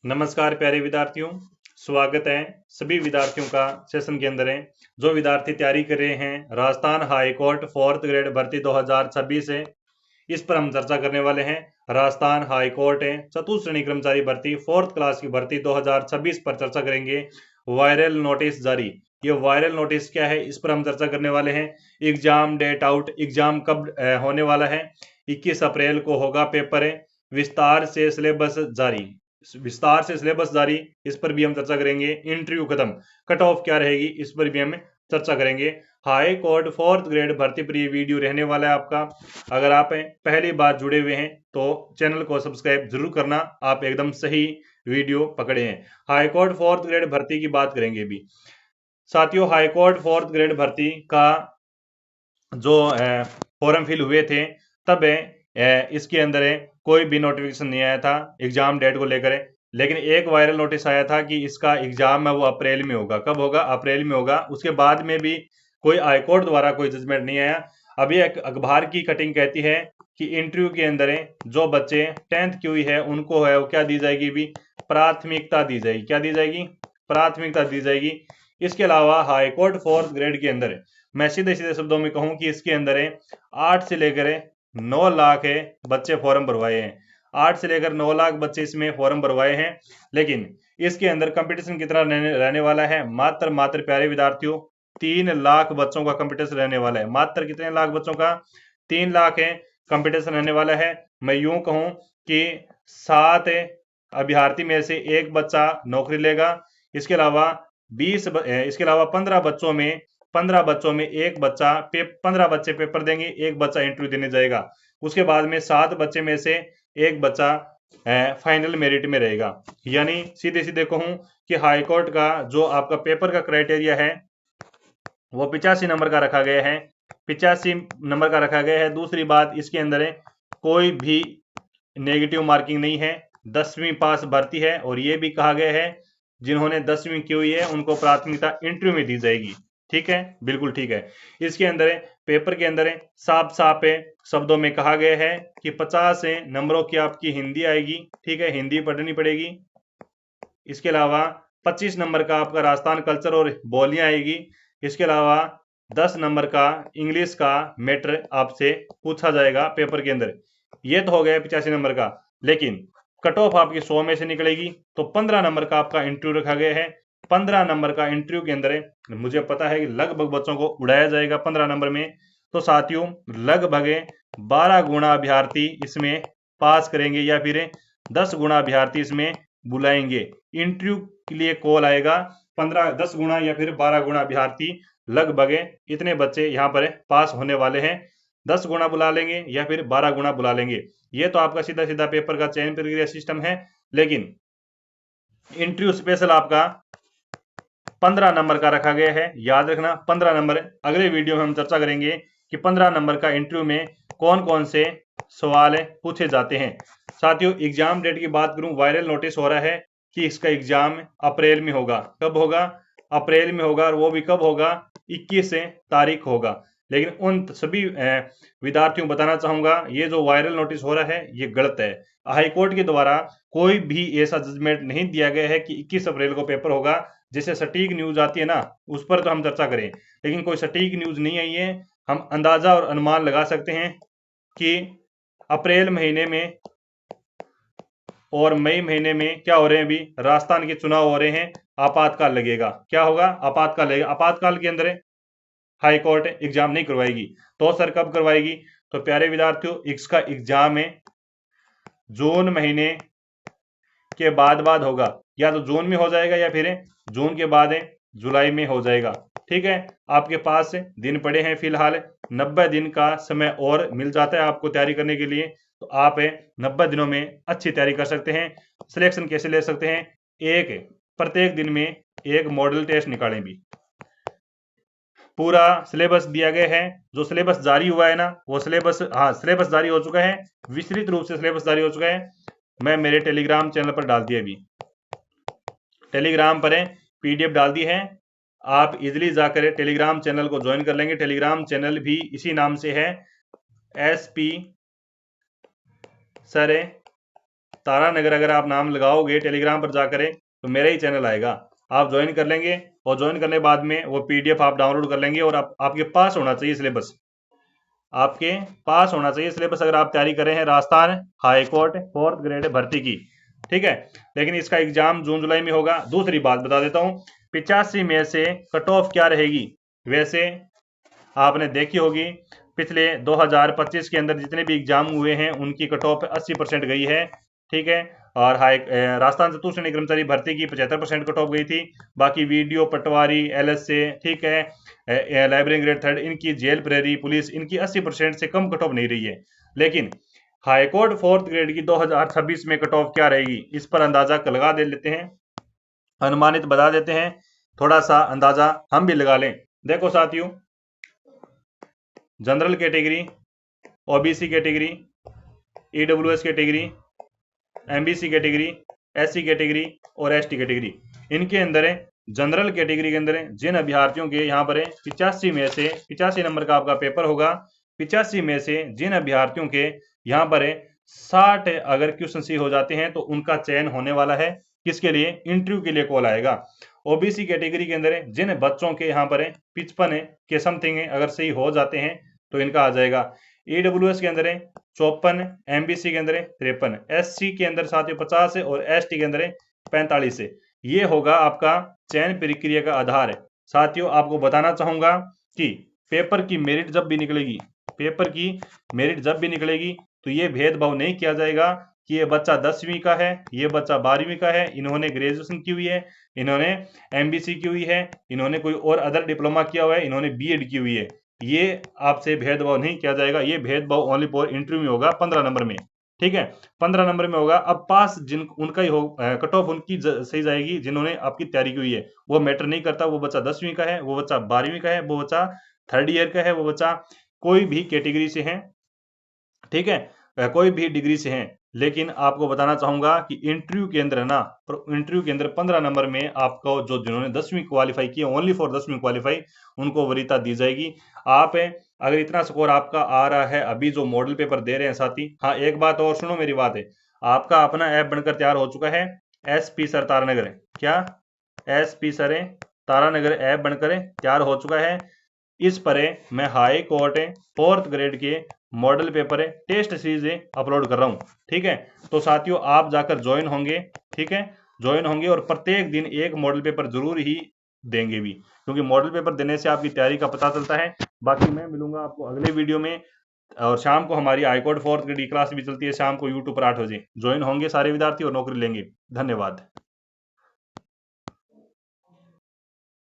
नमस्कार प्यारे विद्यार्थियों, स्वागत है सभी विद्यार्थियों का सेशन के अंदर है। जो विद्यार्थी तैयारी कर रहे हैं Rajasthan high court 4th grade भर्ती 2026 है, इस पर हम चर्चा करने वाले हैं। राजस्थान हाई कोर्ट है चतुर्थ श्रेणी कर्मचारी भर्ती 4th क्लास की भर्ती 2026 पर चर्चा करेंगे। वायरल नोटिस जारी, ये वायरल नोटिस क्या है इस पर हम चर्चा करने वाले हैं। एग्जाम डेट आउट, एग्जाम कब होने वाला है, 21 अप्रैल को होगा पेपर है। विस्तार से सिलेबस जारी, विस्तार से सिलेबस जारी, इस पर भी हम चर्चा करेंगे। इंटरव्यू खत्म, कट ऑफ क्या रहेगी इस पर भी हम चर्चा करेंगे। हाई कोर्ट 4th ग्रेड भर्ती पर ये वीडियो रहने वाला है आपका। अगर आप पहली बार जुड़े हुए हैं तो चैनल को सब्सक्राइब जरूर करना, आप एकदम सही वीडियो पकड़े हैं। हाई कोर्ट 4th ग्रेड भर्ती की बात करेंगे भी साथियों। हाई कोर्ट 4th ग्रेड भर्ती का जो फॉर्म फिल हुए थे तब इसके अंदर कोई भी नोटिफिकेशन नहीं आया था एग्जाम डेट को लेकर, लेकिन एक वायरल नोटिस आया था कि इसका एग्जाम है वो अप्रैल में होगा। कब होगा? अप्रैल में होगा। उसके बाद में भी कोई हाईकोर्ट द्वारा कोई जजमेंट नहीं आया। अभी एक अखबार की कटिंग कहती है कि इंटरव्यू के अंदर जो बच्चे 10th की हुई है उनको है वो क्या दी जाएगी, भी प्राथमिकता दी जाएगी। क्या दी जाएगी? प्राथमिकता दी जाएगी। इसके अलावा हाईकोर्ट 4th ग्रेड के अंदर मैं सीधे सीधे शब्दों में कहूं कि इसके अंदर 8 से लेकर 9 लाख बच्चे फॉर्म भरवाए हैं। 8 से लेकर 9 लाख बच्चे इसमें फॉर्म भरवाए हैं, लेकिन इसके अंदर कंपटीशन कितना रहने वाला है? मात्र प्यारे विद्यार्थियों 3 लाख बच्चों का कंपटीशन रहने वाला है। मात्र कितने लाख बच्चों का? 3 लाख कंपटीशन रहने वाला है। मैं यूं कहूं कि 7 अभ्यर्थी में से एक बच्चा नौकरी लेगा। इसके अलावा 15 बच्चों में एक बच्चा 15 बच्चे पेपर देंगे, एक बच्चा इंटरव्यू देने जाएगा। उसके बाद में 7 बच्चे में से एक बच्चा फाइनल मेरिट में रहेगा। यानी सीधे सीधे कहूं कि हाईकोर्ट का जो आपका पेपर का क्राइटेरिया है वो 85 नंबर का रखा गया है। 85 नंबर का रखा गया है। दूसरी बात, इसके अंदर कोई भी नेगेटिव मार्किंग नहीं है। 10वीं पास भर्ती है और ये भी कहा गया है जिन्होंने 10वीं की हुई है उनको प्राथमिकता इंटरव्यू में दी जाएगी। ठीक है, बिल्कुल ठीक है। इसके अंदर पेपर के अंदर साफ साफ शब्दों में कहा गया है कि 50 नंबरों की आपकी हिंदी आएगी। ठीक है, हिंदी पढ़नी पड़ेगी। इसके अलावा 25 नंबर का आपका राजस्थान कल्चर और बोलियां आएगी। इसके अलावा 10 नंबर का इंग्लिश का मैटर आपसे पूछा जाएगा पेपर के अंदर। ये तो हो गया 85 नंबर का, लेकिन कट ऑफ आपकी 100 में से निकलेगी तो 15 नंबर का आपका इंटरव्यू रखा गया है। 15 नंबर का इंटरव्यू के अंदर मुझे पता है कि लगभग बच्चों को उड़ाया जाएगा 15 नंबर में। तो साथियों लगभग 12 गुना अभ्यर्थी इसमें पास करेंगे या फिर 10 गुना अभ्यर्थी इसमें बुलाएंगे। इंटरव्यू के लिए कॉल आएगा 10 गुना या फिर 12 गुना अभ्यर्थी, लगभग इतने बच्चे यहाँ पर पास होने वाले हैं। 10 गुना बुला लेंगे या फिर 12 गुना बुला लेंगे। ये तो आपका सीधा सीधा पेपर का चयन प्रक्रिया सिस्टम है, लेकिन इंटरव्यू स्पेशल आपका 15 नंबर का रखा गया है। याद रखना 15 नंबर। अगले वीडियो में हम चर्चा करेंगे कि 15 नंबर का इंटरव्यू में कौन कौन से सवाल पूछे जाते हैं। साथियों एग्जाम डेट की बात करूं, वायरल नोटिस हो रहा है कि इसका एग्जाम अप्रैल में होगा। कब होगा? अप्रैल में होगा, और वो भी कब होगा? 21 तारीख होगा। लेकिन उन सभी विद्यार्थियों को बताना चाहूंगा ये जो वायरल नोटिस हो रहा है ये गलत है। हाईकोर्ट के द्वारा कोई भी ऐसा जजमेंट नहीं दिया गया है कि 21 अप्रैल को पेपर होगा। जैसे सटीक न्यूज आती है ना, उस पर तो हम चर्चा करें, लेकिन कोई सटीक न्यूज नहीं आई है। हम अंदाजा और अनुमान लगा सकते हैं कि अप्रैल महीने में और मई महीने में क्या हो रहे हैं, अभी राजस्थान के चुनाव हो रहे हैं, आपातकाल लगेगा। क्या होगा? आपातकाल लगेगा। आपातकाल के अंदर हाई कोर्ट एग्जाम नहीं करवाएगी। तो सर कब करवाएगी? तो प्यारे विद्यार्थियों इसका एग्जाम है जून महीने के बाद होगा। या तो जून में हो जाएगा या फिर जून के बाद जुलाई में हो जाएगा। ठीक है, आपके पास दिन पड़े हैं फिलहाल 90 दिन का समय और मिल जाता है आपको तैयारी करने के लिए। तो आप 90 दिनों में अच्छी तैयारी कर सकते हैं। सिलेक्शन कैसे ले सकते हैं? प्रत्येक दिन में एक मॉडल टेस्ट निकालें। भी पूरा सिलेबस दिया गया है। जो सिलेबस जारी हुआ है ना वो सिलेबस जारी हो चुका है। विस्तृत रूप से सिलेबस जारी हो चुका है। मैं मेरे टेलीग्राम चैनल पर डाल दिया। अभी टेलीग्राम पर पीडीएफ डाल दी है। आप इजिली जाकर टेलीग्राम चैनल को ज्वाइन कर लेंगे। टेलीग्राम चैनल भी इसी नाम से है, SP सर तारानगर अगर आप नाम लगाओगे टेलीग्राम पर जाकर तो मेरा ही चैनल आएगा, आप ज्वाइन कर लेंगे और ज्वाइन करने के बाद में वो पीडीएफ आप डाउनलोड कर लेंगे और आपके पास होना चाहिए सिलेबस, आपके पास होना चाहिए सिलेबस अगर आप तैयारी कर रहे हैं Rajasthan high court 4th grade भर्ती की, ठीक है। लेकिन इसका एग्जाम जून जुलाई में होगा। दूसरी बात बता देता हूं, 85 में से कट ऑफ क्या रहेगी, वैसे आपने देखी होगी पिछले 2025 के अंदर जितने भी एग्जाम हुए हैं उनकी कट ऑफ 80% गई है, ठीक है। और राजस्थान चतुर्थ श्रेणी कर्मचारी भर्ती की 75% कट ऑफ गई थी। बाकी वीडियो पटवारी एलएस से, ठीक है, लाइब्रेरी ग्रेड 3 इनकी, जेल प्रहरी पुलिस इनकी 80% से कम कट ऑफ नहीं रही है। लेकिन हाईकोर्ट 4th ग्रेड की 2026 में कट ऑफ क्या रहेगी, इस पर अंदाजा लगा दे लेते हैं, अनुमानित बता देते हैं, थोड़ा सा अंदाजा हम भी लगा लें। देखो साथियों, general category, OBC category, EWS category, MBC category, SC category और एसटी कैटेगरी, इनके अंदर है जनरल कैटेगरी के अंदर है जिन अभ्यर्थियों के यहाँ पर 85 में से 85 नंबर का आपका पेपर होगा, 85 में से जिन अभ्यर्थियों के यहाँ पर 60 अगर क्वेश्चन सी हो जाते हैं तो उनका चयन होने वाला है। किसके लिए, इंटरव्यू के लिए कॉल आएगा। ओबीसी कैटेगरी के अंदर जिन बच्चों के यहाँ पर 55 के समथिंग अगर सही हो जाते हैं तो इनका आ जाएगा। ईडब्ल्यूएस के अंदर 54, एमबीसी के अंदर 53, एससी के अंदर साथियों 50 है और एसटी के अंदर 45 है। ये होगा आपका चयन प्रक्रिया का आधार है। साथियों आपको बताना चाहूंगा कि पेपर की मेरिट जब भी निकलेगी, पेपर की मेरिट जब भी निकलेगी तो ये भेदभाव नहीं किया जाएगा कि ये बच्चा 10वीं का है, ये बच्चा 12वीं का है, इन्होंने ग्रेजुएशन की हुई है, इन्होंने एमबीसी की हुई है, इन्होंने कोई और अदर डिप्लोमा किया हुआ है, इन्होंने बीएड की हुई है। ये आपसे भेदभाव नहीं किया जाएगा। ये भेदभाव ओनली फॉर इंटरव्यू में होगा 15 नंबर में, ठीक है, 15 नंबर में होगा। अब पास जिन उनका ही हो, कट ऑफ उनकी सही जाएगी जिन्होंने आपकी तैयारी की हुई है। वो मैटर नहीं करता वो बच्चा 10वीं का है, वो बच्चा 12वीं का है, वो बच्चा 3rd ईयर का है, वो बच्चा कोई भी कैटेगरी से है, ठीक है, कोई भी डिग्री से हैं। लेकिन आपको बताना चाहूंगा कि इंटरव्यू के अंदर ना, इंटरव्यू के अंदर 15 नंबर में आपको जो जिन्होंने 10वीं क्वालिफाई की, ओनली फॉर 10वीं क्वालिफाई, उनको वरीयता दी जाएगी। आप अगर इतना स्कोर आपका आ रहा है, अभी जो मॉडल पेपर दे रहे हैं साथी, हाँ एक बात और सुनो मेरी बात है, आपका अपना ऐप बनकर तैयार हो चुका है, एसपी सर तारानगर, क्या एसपी सर तारानगर ऐप बनकर तैयार हो चुका है। इस पर मैं हाई कोर्ट 4th ग्रेड के model paper test series upload कर रहा हूं, ठीक है। तो साथियों आप जाकर ज्वाइन होंगे, ठीक है, ज्वाइन होंगे और प्रत्येक दिन एक मॉडल पेपर जरूर ही देंगे भी, क्योंकि मॉडल पेपर देने से आपकी तैयारी का पता चलता है। बाकी मैं मिलूंगा आपको अगले वीडियो में, और शाम को हमारी हाईकोर्ट 4th ग्रेड की क्लास भी चलती है शाम को यूट्यूब पर 8 बजे। ज्वाइन होंगे सारे विद्यार्थी और नौकरी लेंगे। धन्यवाद।